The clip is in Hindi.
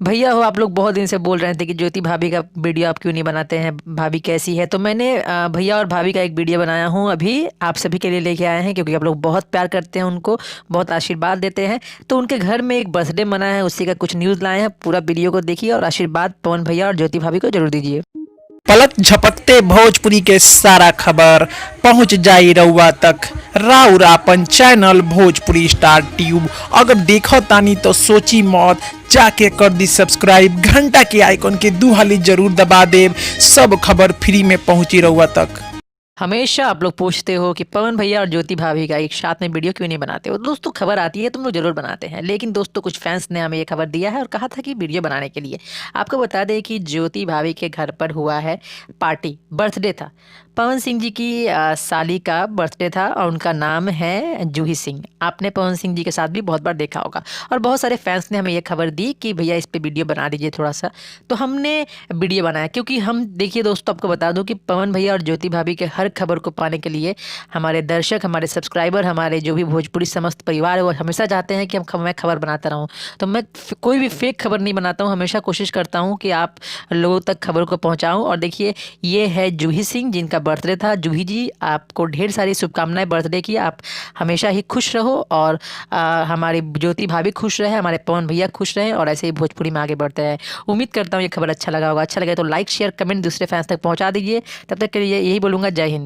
भैया हो आप लोग बहुत दिन से बोल रहे थे कि ज्योति भाभी का वीडियो आप क्यों नहीं बनाते हैं, भाभी कैसी है। तो मैंने भैया और भाभी का एक वीडियो बनाया हूँ, अभी आप सभी के लिए लेके आए हैं क्योंकि आप लोग बहुत प्यार करते हैं उनको, बहुत आशीर्वाद देते हैं। तो उनके घर में एक बर्थडे मना है, उसी का कुछ न्यूज़ लाए हैं। पूरा वीडियो को देखिए और आशीर्वाद पवन भैया और ज्योति भाभी को जरूर दीजिए। पलक झपकते भोजपुरी के सारा खबर पहुंच जाई रउआ तक। राउर आपन चैनल भोजपुरी स्टार ट्यूब अगर देखो तानी तो सोची मौत, जाके कर दी सब्सक्राइब, घंटा के आइकन के दू हाली जरूर दबा देव। सब खबर फ्री में पहुंची रउआ तक। हमेशा आप लोग पूछते हो कि पवन भैया और ज्योति भाभी का एक साथ में वीडियो क्यों नहीं बनाते हो। दोस्तों खबर आती है तुम लोग जरूर बनाते हैं, लेकिन दोस्तों कुछ फैंस ने हमें ये खबर दिया है और कहा था कि वीडियो बनाने के लिए। आपको बता दें कि ज्योति भाभी के घर पर हुआ है पार्टी, बर्थडे था। पवन सिंह जी की साली का बर्थडे था और उनका नाम है जूही सिंह। आपने पवन सिंह जी के साथ भी बहुत बार देखा होगा और बहुत सारे फैंस ने हमें ये खबर दी कि भैया इस पे वीडियो बना दीजिए थोड़ा सा। तो हमने वीडियो बनाया क्योंकि हम देखिए दोस्तों, आपको बता दूं कि पवन भैया और ज्योति भाभी के हर खबर को पाने के लिए हमारे दर्शक, हमारे सब्सक्राइबर, हमारे जो भी भोजपुरी समस्त परिवार है वो हमेशा चाहते हैं कि मैं खबर बनाता रहूं। तो मैं कोई भी फेक खबर नहीं बनाता हूं, हमेशा कोशिश करता हूं कि आप लोगों तक खबर को पहुंचाऊं। और देखिए ये है जूही सिंह जिनका बर्थडे था। जूही जी आपको ढेर सारी शुभकामनाएं बर्थडे की। आप हमेशा ही खुश रहो और हमारी ज्योति भाभी खुश रहे, हमारे पवन भैया खुश रहे और ऐसे ही भोजपुरी में आगे बढ़ते हैं। उम्मीद करता हूँ ये खबर अच्छा लगा होगा। अच्छा लगे तो लाइक शेयर कमेंट दूसरे फैंस तक पहुंचा दीजिए। तब तक के लिए यही बोलूँगा, जय हिंद।